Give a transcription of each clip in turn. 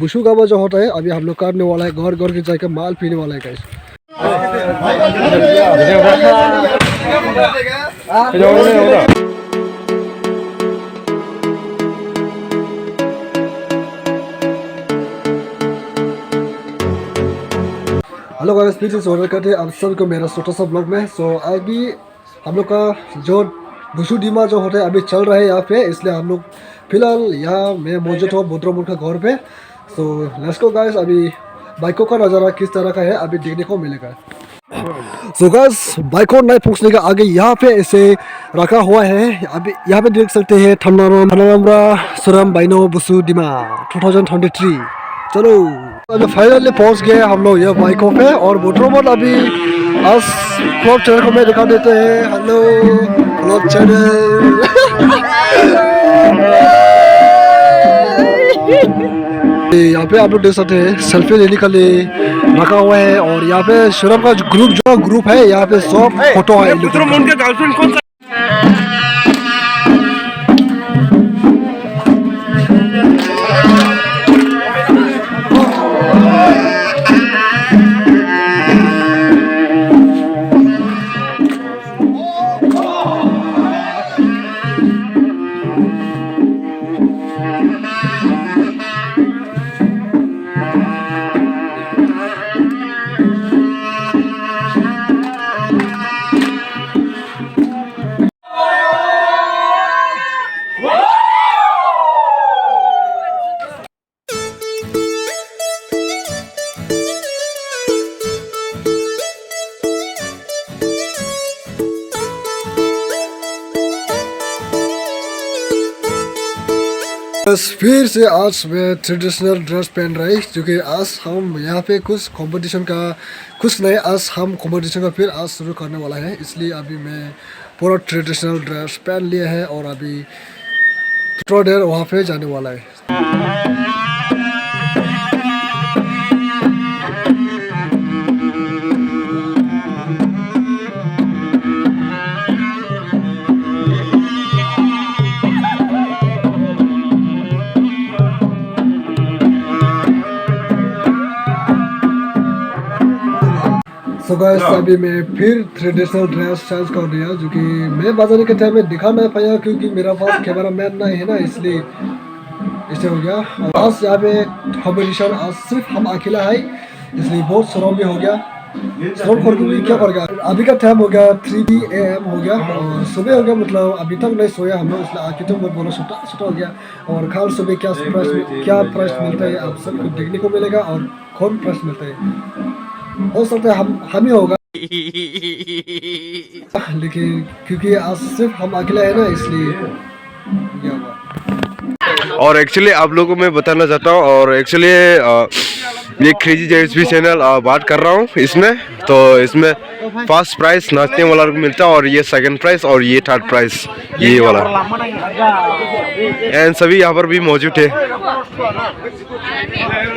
बुशु गावा जो होता है अभी हम लोग करने वाला है, घर घर के जाकर माल पीने वाला है गाइस। हेलो गाइस, फिर से स्वागत करते हैं आप सभी को मेरा छोटा सा ब्लॉग में। सो अभी हम लोग का जो बुशु डिमा जो होता है अभी चल रहा है यहाँ पे, इसलिए हम लोग फिलहाल यहाँ मैं मौजूद हूँ बुद्रोमुल का घर पे। सो लेट्स गो गाइस, अभी बाइकों का नज़ारा किस तरह का है अभी देखने को मिलेगा। सो गाइस, बाइकों नहीं पूछने का आगे यहाँ पे ऐसे रखा हुआ है। अभी यहाँ पे देख सकते हैं थन्नानमरा सुरम बाइनो बुशु डिमा 2023। चलो अभी फाइनली पहुंच गए हम लोग ये बाइकों पे, और बुद्रोमुल अभी आज व्लॉग चैनल को मैं दिखा देते हैं। Hello vlog channel. यहाँ पे आप लोग देख सकते हैं सेल्फी लेने के लिए रखा हुआ है, और यहाँ पे शुरम का जो ग्रुप है यहाँ पे सब फोटो है। फिर से आज मैं ट्रेडिशनल ड्रेस पहन रही, क्योंकि आज हम यहाँ पे कुछ कंपटीशन का कुछ नहीं, आज हम कंपटीशन का फिर आज शुरू करने वाला है, इसलिए अभी मैं पूरा ट्रेडिशनल ड्रेस पहन लिया है और अभी थोड़ा देर वहाँ पे जाने वाला है। सो गाइस, अभी मैं फिर ट्रेडिशनल ड्रेस चेंज कर दिया, जो कि मैं बाजार के टाइम में दिखा नहीं पाया क्योंकि मेरा पास कैमरा मैन नहीं है ना, इसलिए ऐसे हो गया। और आज यहाँ पे कॉम्पिटिशन आज सिर्फ हम अकेला है, इसलिए बहुत शर्म भी हो गया। शर्म करके भी क्या कर गया। अभी का टाइम हो गया 3 AM हो गया और सुबह हो गया, मतलब अभी तक नहीं सोया हम लोग, इसलिए आके तो बहुत बड़ा छोटा हो गया। और कल सुबह क्या प्राइस मिलता है आप सबको देखने को मिलेगा, और कौन प्राइस मिलता है हो सकता है हम ही होगा, लेकिन क्योंकि आज सिर्फ हम अकेला है ना, इसलिए क्या होगा। और एक्चुअली आप लोगों को मैं बताना चाहता हूँ, और एक्चुअली ये क्रेजी जेएसपी चैनल बात कर रहा हूँ इसमें, तो इसमें फर्स्ट प्राइज नाचने वाला को मिलता है, और ये सेकंड प्राइज और ये थर्ड प्राइज ये वाला, एंड सभी यहाँ पर भी मौजूद है,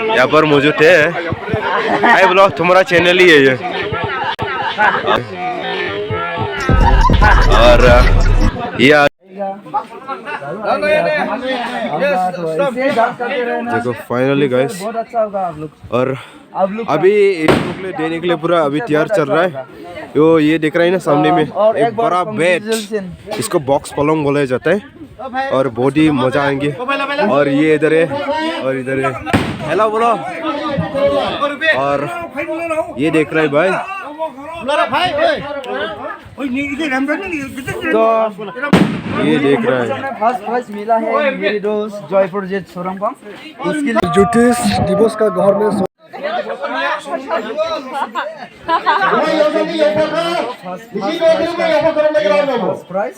यहाँ पर मौजूद है। हाय ब्लॉग, तुम्हारा चैनल ही है ये। और ये देखो फाइनली गाइस, और अभी एक लोग के लिए देने के लिए पूरा अभी तैयार चल रहा है। तो ये देख रहा है ना सामने में एक बड़ा बेड, इसको बॉक्स पलंग बोला जाता है, और बहुत ही मजा आएंगे। और ये इधर है और इधर है, हेलो बोलो। और ये देख रहा है भाई, तो ये देख रहा है फर्स्ट प्राइज मिला है मेरी दोस्त जयपुर जेट शोरूम का, उसके लिए ज्योतिष दिवस का घर में फर्स्ट प्राइज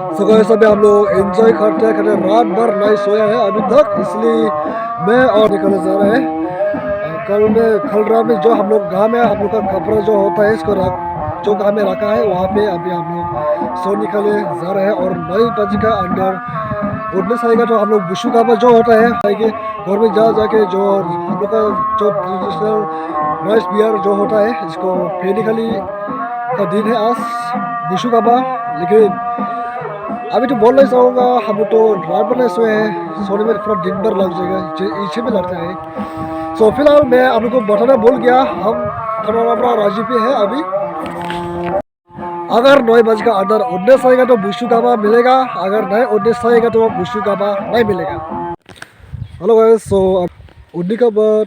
सो गाइस, अभी हम लोग एंजॉय करते करते रात भर नहीं सोया है अभी तक, इसलिए मैं और निकलने जा रहे हैं। कल रात में जो हम लोग गाँव में हम लोग का कपड़ा जो होता है इसको जो गाँव में रखा है वहाँ पे अभी हम लोग सोने के लिए जा रहे हैं, और 9 बजे का अंदर उड़ने से आएगा तो हम लोग बुशु काबा जो होता है आएंगे घर में जा जाके जो हम लोग का जो ट्रेडिशनल राइस बियर जो होता है इसको फेनिकली का दिन है आज बुशु काबा। लेकिन अभी तो बोलना ही चाहूँगा हम लोग तो रात बने सोए हैं, सोने में पूरा दिन भर लग जाएगा इसे में लगता है। सो फिलहाल मैं आप लोग को बताना भूल गया, हम थोड़ा राजी पे है अभी। अगर 9 बजे का अंदर उड़ने से आएगा तो बुशु काबा मिलेगा, अगर नहीं उड़ने से आएगा तो बुशु काबा नहीं मिलेगा। हेलो गाइस, सो अब उड़ने के बाद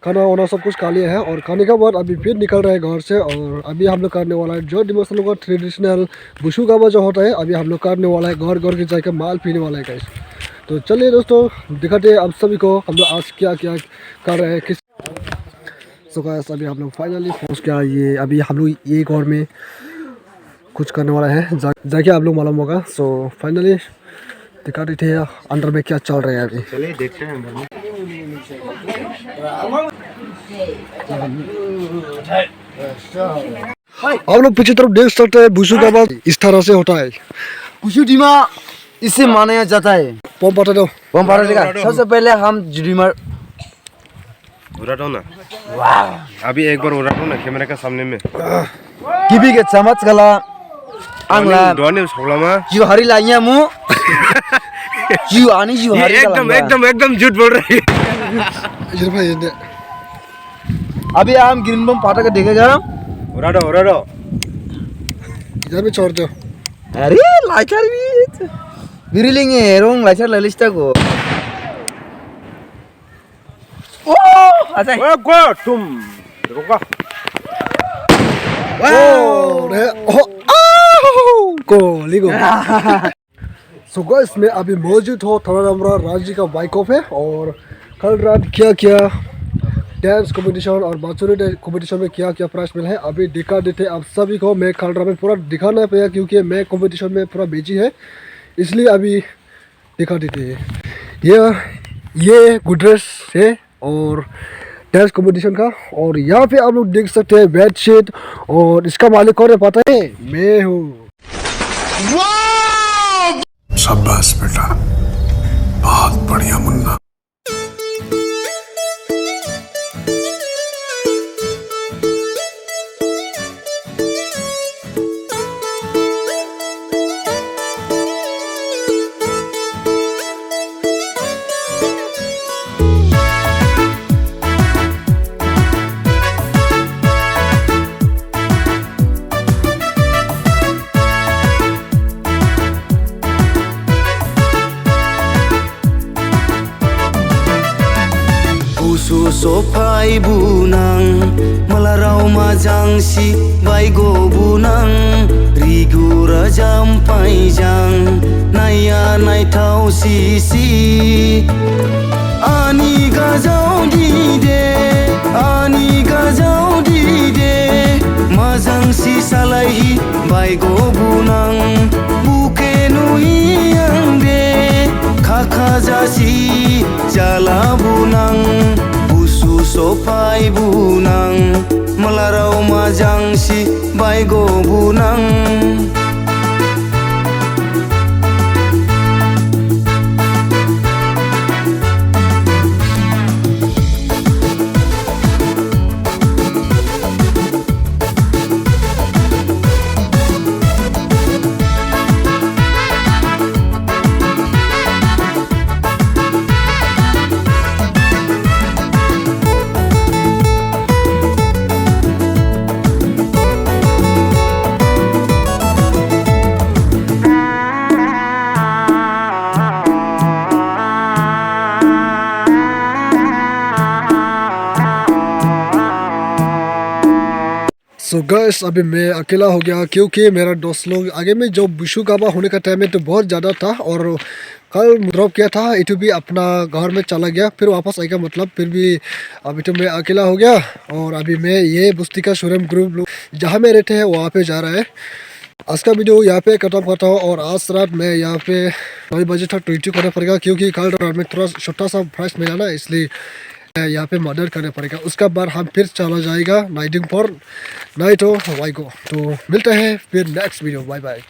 खाना वाना सब कुछ खा लिया है और खाने के बाद अभी फिर निकल रहे हैं घर से। और अभी हम लोग करने वाला है जो दिवस लोग का ट्रेडिशनल बुशु काबा जो होता है, अभी हम लोग करने वाला है घर घर के जाकर माल पीने वाला है गाइस। तो चलिए दोस्तों दिखाते हैं आप सभी को हम लोग आज क्या क्या कर रहे हैं किस। सो गाइस अभी हम लोग फाइनली पहुँच गया, ये अभी हम लोग ये घर में कुछ करने वाला है जाके आप लोग मालूम होगा। सो फाइनली दिखाते थे अंदर में क्या चल रहा है अभी। चलिए देखते हैं अंदर में। आप लोग पीछे तरफ देख सकते हैं बुशु काबा इस तरह से होता है। बुशु डीमा इससे मनाया जाता है। पॉम पटा दो, पॉम पटा देगा। सबसे पहले हम ड्रीमर उड़ा दो ना। अभी एक बार उड़ा दो ना कैमरे का सामने में। किबी के चमच गला आंगला दोने सोलामा जियो हरी लाइया मु जियो आनी जियो हरी एकदम झूठ बोल रही है। इधर भाई इधर अभी हम ग्रीन बम फाटा के देखेगा। उड़ा दो इधर भी छोड़ दो। अरे लाइचर भी बिरी लेंगे रोंग लाइचर ललिस्टा को। ओ अच्छा ओ गो तुम देखो का गोली गो। सो गाइस मैं अभी मौजूद हूँ थोड़ा राजी का बाइक ऑफ है और कल रात क्या क्या डांस कंपटीशन और बाचुरी कंपटीशन में क्या क्या प्राइज मिला है अभी दिखा देते आप सभी को। मैं कल रात में पूरा दिखा नहीं पाया क्योंकि मैं कंपटीशन में पूरा बिजी है, इसलिए अभी दिखा देते हैं। ये गुड ड्रेस है और डांस कंपटीशन का। और यहाँ पे आप लोग देख सकते हैं बेडशीट और इसका मालिक कौन है पता है? मैं हूँ। शाबाश बेटा, बहुत बढ़िया Munna. Sopai bunang melarau majangsi baigo bunang rigura jampai jang naya nai tau sisi ani gajau di de majangsi salaihi baigo bunang buke nui yang de khakha jasi jala bunang sopai bunang melarau majangsi baigo bunang. So guys अभी मैं अकेला हो गया क्योंकि मेरा दोस्त लोग आगे में जो बुशु काबा होने का टाइम में तो बहुत ज़्यादा था और कल ड्रॉप किया था इटू भी अपना घर में चला गया फिर वापस आएगा मतलब। फिर भी अभी तो मैं अकेला हो गया और अभी मैं ये बुस्ती का शोरूम ग्रुप लोग जहाँ में रहते हैं वहाँ पे जा रहा है। आज का वीडियो यहाँ पे खत्म करता हूँ और आज रात में यहाँ पे 9 बजे तक ट्वीट करना पड़ेगा क्योंकि कल रात में थोड़ा छोटा सा प्राइस मिला ना, इसलिए यहाँ पे मदद करना पड़ेगा। उसका बाद हम फिर चला जाएगा नाइटिंग फॉर नाइट हो वाई को। तो मिलते हैं फिर नेक्स्ट वीडियो, बाय बाय।